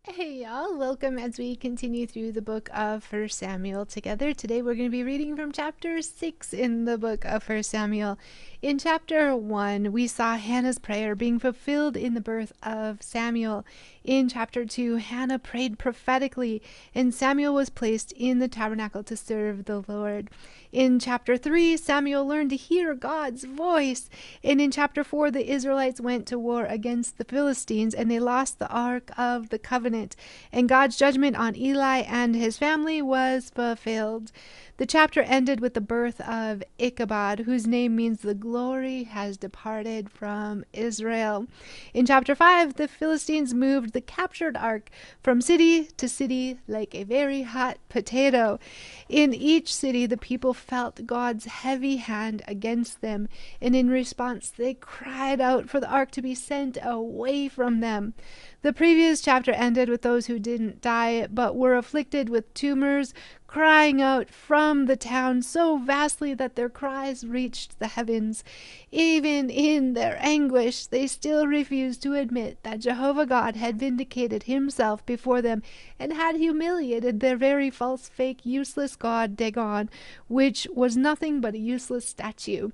Hey y'all, welcome as we continue through the book of First Samuel together. Today we're going to be reading from chapter 6 in the book of First Samuel. In chapter 1, we saw Hannah's prayer being fulfilled in the birth of Samuel. In chapter 2, Hannah prayed prophetically, and Samuel was placed in the tabernacle to serve the Lord. In chapter 3, Samuel learned to hear God's voice. And in chapter 4, the Israelites went to war against the Philistines, and they lost the Ark of the Covenant. And God's judgment on Eli and his family was fulfilled. The chapter ended with the birth of Ichabod, whose name means the glory has departed from Israel. In chapter 5, the Philistines moved the captured ark from city to city like a very hot potato. In each city, the people felt God's heavy hand against them, and in response, they cried out for the ark to be sent away from them. The previous chapter ended with those who didn't die but were afflicted with tumors, crying out from the town so vastly that their cries reached the heavens. Even in their anguish, they still refused to admit that Jehovah God had vindicated himself before them and had humiliated their very false, fake, useless god Dagon, which was nothing but a useless statue.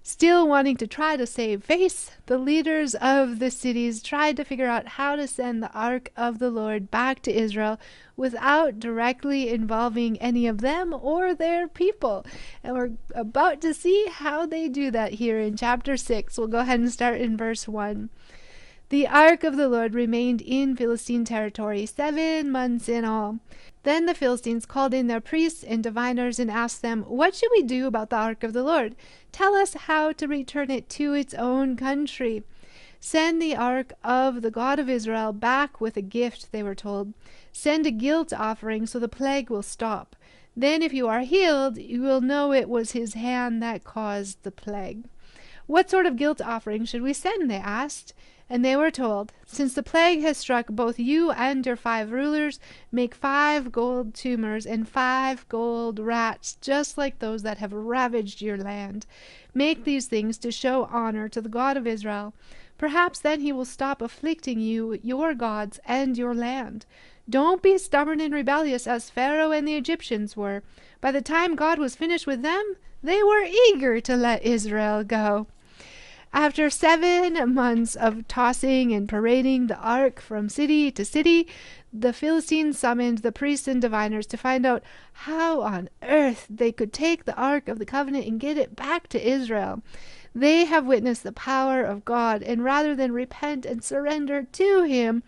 Still wanting to try to save face, the leaders of the cities tried to figure out how to send the Ark of the Lord back to Israel without directly involving any of them or their people. And we're about to see how they do that here in chapter 6. We'll go ahead and start in verse 1. The ark of the Lord remained in Philistine territory 7 months in all. Then the Philistines called in their priests and diviners and asked them, "What should we do about the ark of the Lord? Tell us how to return it to its own country." "Send the ark of the God of Israel back with a gift," they were told. "Send a guilt offering so the plague will stop. Then if you are healed, you will know it was his hand that caused the plague." "What sort of guilt offering should we send?" they asked. And they were told, "Since the plague has struck both you and your 5 rulers, make 5 gold tumors and 5 gold rats, just like those that have ravaged your land. Make these things to show honor to the God of Israel. Perhaps then he will stop afflicting you, your gods, and your land. Don't be stubborn and rebellious as Pharaoh and the Egyptians were. By the time God was finished with them, they were eager to let Israel go." After 7 months of tossing and parading the ark from city to city, the Philistines summoned the priests and diviners to find out how on earth they could take the ark of the covenant and get it back to Israel. They have witnessed the power of God, and rather than repent and surrender to him,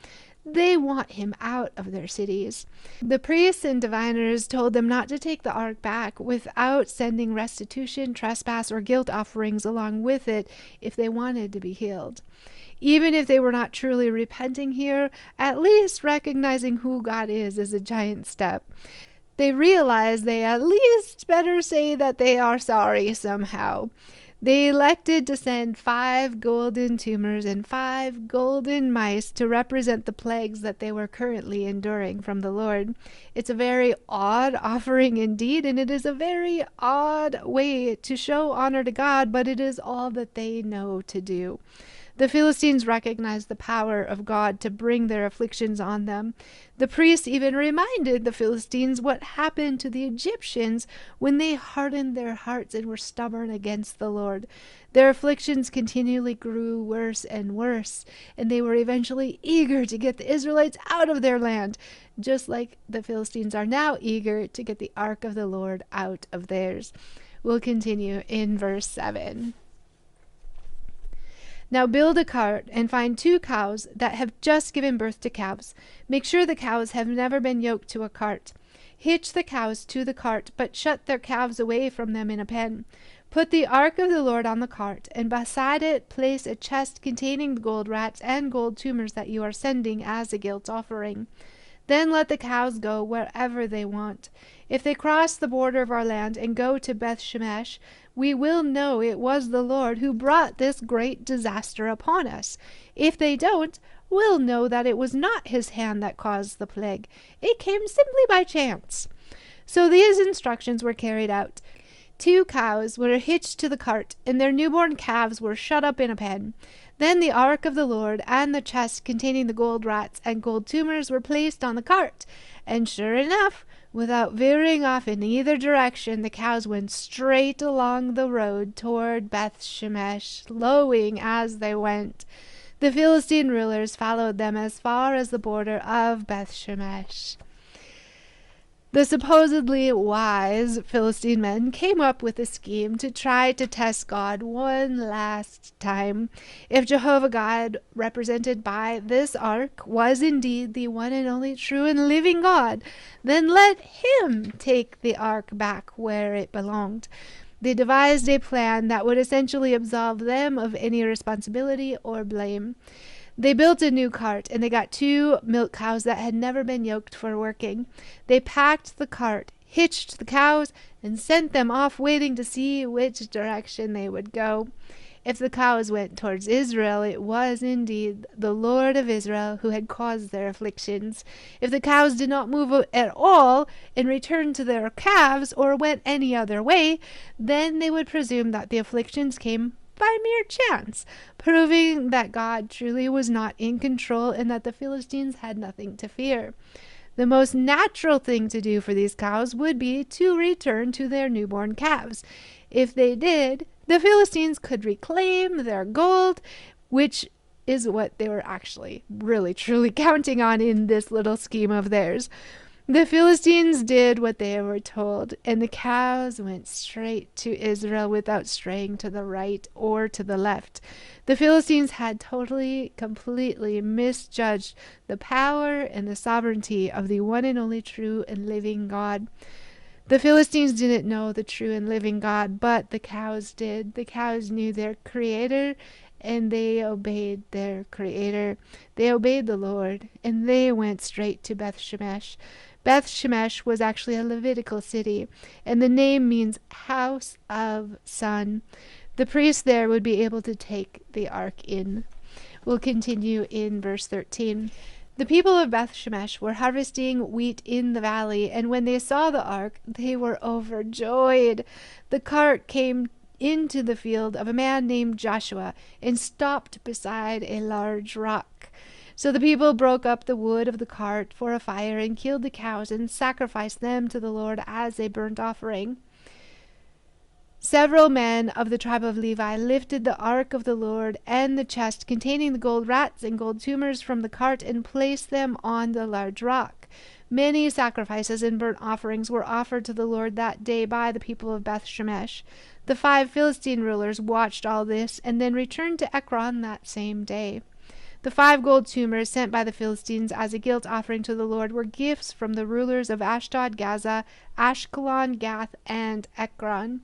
they want him out of their cities. The priests and diviners told them not to take the ark back without sending restitution, trespass, or guilt offerings along with it if they wanted to be healed. Even if they were not truly repenting here, at least recognizing who God is a giant step. They realized they at least better say that they are sorry somehow. They elected to send 5 golden tumors and 5 golden mice to represent the plagues that they were currently enduring from the Lord. It's a very odd offering indeed, and it is a very odd way to show honor to God, but it is all that they know to do. The Philistines recognized the power of God to bring their afflictions on them. The priests even reminded the Philistines what happened to the Egyptians when they hardened their hearts and were stubborn against the Lord. Their afflictions continually grew worse and worse, and they were eventually eager to get the Israelites out of their land, just like the Philistines are now eager to get the ark of the Lord out of theirs. We'll continue in verse 7. "Now build a cart and find 2 cows that have just given birth to calves. Make sure the cows have never been yoked to a cart. Hitch the cows to the cart, but shut their calves away from them in a pen. Put the ark of the Lord on the cart, and beside it place a chest containing the gold rats and gold tumors that you are sending as a guilt offering. Then let the cows go wherever they want. If they cross the border of our land and go to Beth Shemesh, we will know it was the Lord who brought this great disaster upon us. If they don't, we'll know that it was not his hand that caused the plague. It came simply by chance." So these instructions were carried out. 2 cows were hitched to the cart, and their newborn calves were shut up in a pen. Then the ark of the Lord and the chest containing the gold rats and gold tumors were placed on the cart, and sure enough, without veering off in either direction, the cows went straight along the road toward Beth Shemesh, lowing as they went. The Philistine rulers followed them as far as the border of Beth Shemesh. The supposedly wise Philistine men came up with a scheme to try to test God one last time. If Jehovah God, represented by this ark, was indeed the one and only true and living God, then let him take the ark back where it belonged. They devised a plan that would essentially absolve them of any responsibility or blame. They built a new cart, and they got 2 milk cows that had never been yoked for working. They packed the cart, hitched the cows, and sent them off waiting to see which direction they would go. If the cows went towards Israel, it was indeed the Lord of Israel who had caused their afflictions. If the cows did not move at all and returned to their calves or went any other way, then they would presume that the afflictions came by mere chance, proving that God truly was not in control and that the Philistines had nothing to fear. The most natural thing to do for these cows would be to return to their newborn calves. If they did, the Philistines could reclaim their gold, which is what they were actually really truly counting on in this little scheme of theirs. The Philistines did what they were told, and the cows went straight to Israel without straying to the right or to the left. The Philistines had totally, completely misjudged the power and the sovereignty of the one and only true and living God. The Philistines didn't know the true and living God, but the cows did. The cows knew their Creator, and they obeyed their Creator. They obeyed the Lord, and they went straight to Beth Shemesh. Beth Shemesh was actually a Levitical city, and the name means house of sun. The priest there would be able to take the ark in. We'll continue in verse 13. The people of Beth Shemesh were harvesting wheat in the valley, and when they saw the ark, they were overjoyed. The cart came into the field of a man named Joshua and stopped beside a large rock. So the people broke up the wood of the cart for a fire and killed the cows and sacrificed them to the Lord as a burnt offering. Several men of the tribe of Levi lifted the ark of the Lord and the chest containing the gold rats and gold tumors from the cart and placed them on the large rock. Many sacrifices and burnt offerings were offered to the Lord that day by the people of Beth Shemesh. The 5 Philistine rulers watched all this and then returned to Ekron that same day. The 5 gold tumors sent by the Philistines as a guilt offering to the Lord were gifts from the rulers of Ashdod, Gaza, Ashkelon, Gath, and Ekron.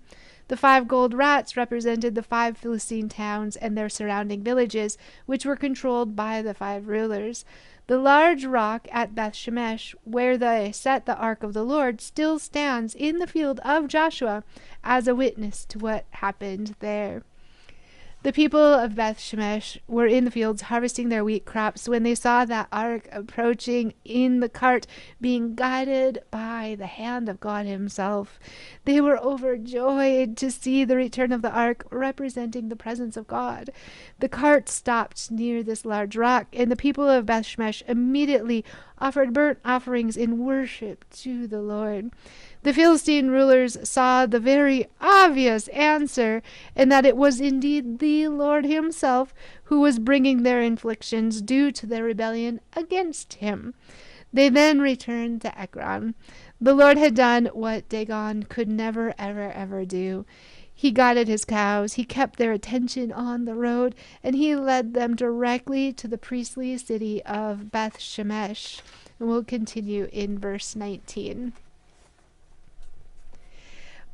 The 5 gold rats represented the 5 Philistine towns and their surrounding villages, which were controlled by the 5 rulers. The large rock at Beth Shemesh, where they set the ark of the Lord, still stands in the field of Joshua as a witness to what happened there. The people of Beth Shemesh were in the fields harvesting their wheat crops when they saw that ark approaching in the cart, being guided by the hand of God himself. They were overjoyed to see the return of the ark, representing the presence of God. The cart stopped near this large rock, and the people of Beth Shemesh immediately offered burnt offerings in worship to the Lord. The Philistine rulers saw the very obvious answer, and that it was indeed the Lord himself who was bringing their afflictions due to their rebellion against him. They then returned to Ekron. The Lord had done what Dagon could never, ever do. He guided his cows, he kept their attention on the road, and he led them directly to the priestly city of Beth Shemesh. And we'll continue in verse 19.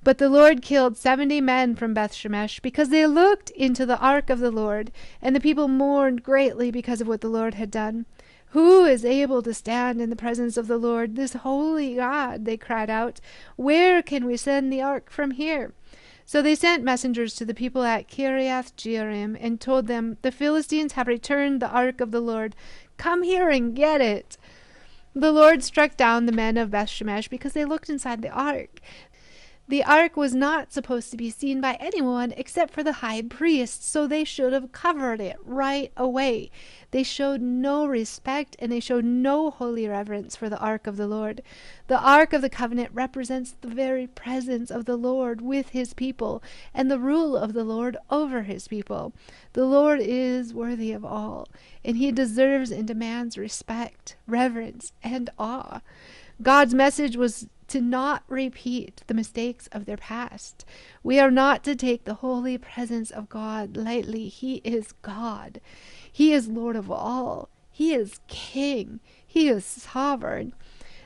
But the Lord killed 70 men from Beth Shemesh because they looked into the ark of the Lord, and the people mourned greatly because of what the Lord had done. Who is able to stand in the presence of the Lord, this holy God? They cried out. Where can we send the ark from here? So they sent messengers to the people at Kiriath Jearim and told them, the Philistines have returned the ark of the Lord. Come here and get it. The Lord struck down the men of Beth Shemesh because they looked inside the ark. The ark was not supposed to be seen by anyone except for the high priest, so they should have covered it right away. They showed no respect and they showed no holy reverence for the ark of the Lord. The ark of the covenant represents the very presence of the Lord with his people and the rule of the Lord over his people. The Lord is worthy of all, and he deserves and demands respect, reverence, and awe. God's message was to not repeat the mistakes of their past. We are not to take the holy presence of God lightly. He is God. He is Lord of all. He is King. He is sovereign.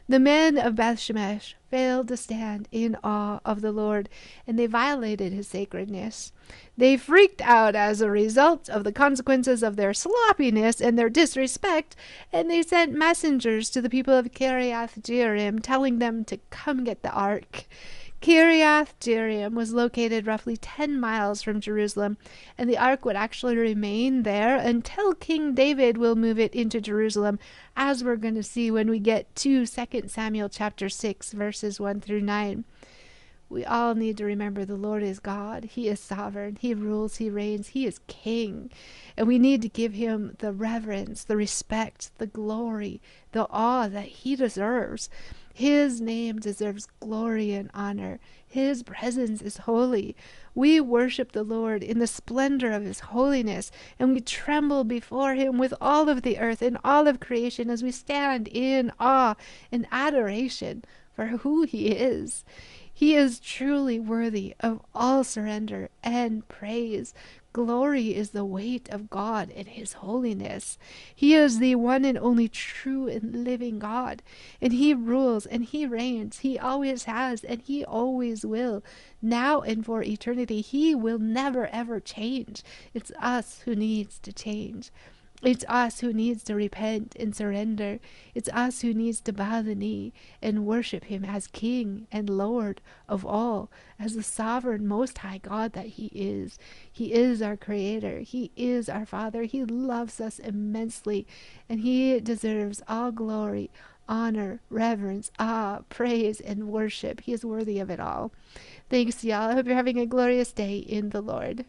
The men of Beth Shemesh failed to stand in awe of the Lord, and they violated his sacredness. They freaked out as a result of the consequences of their sloppiness and their disrespect, and they sent messengers to the people of Kiriath Jearim, telling them to come get the ark. Kiriath Jearim was located roughly 10 miles from Jerusalem, and the ark would actually remain there until King David will move it into Jerusalem, as we're going to see when we get to 2 Samuel chapter 6, verses 1 through 9. We all need to remember the Lord is God. He is sovereign. He rules. He reigns. He is king. And we need to give him the reverence, the respect, the glory, the awe that he deserves. His name deserves glory and honor. His presence is holy. We worship the Lord in the splendor of his holiness, and we tremble before him with all of the earth and all of creation as we stand in awe and adoration for who he is. He is truly worthy of all surrender and praise. Glory is the weight of God and his holiness. He is the one and only true and living God, and he rules and he reigns. He always has and he always will, now and for eternity. He will never ever change. It's us who needs to change. It's us who needs to repent and surrender. It's us who needs to bow the knee and worship him as King and Lord of all, as the sovereign, most high God that he is. He is our Creator. He is our Father. He loves us immensely, and he deserves all glory, honor, reverence, awe, praise, and worship. He is worthy of it all. Thanks, y'all. I hope you're having a glorious day in the Lord.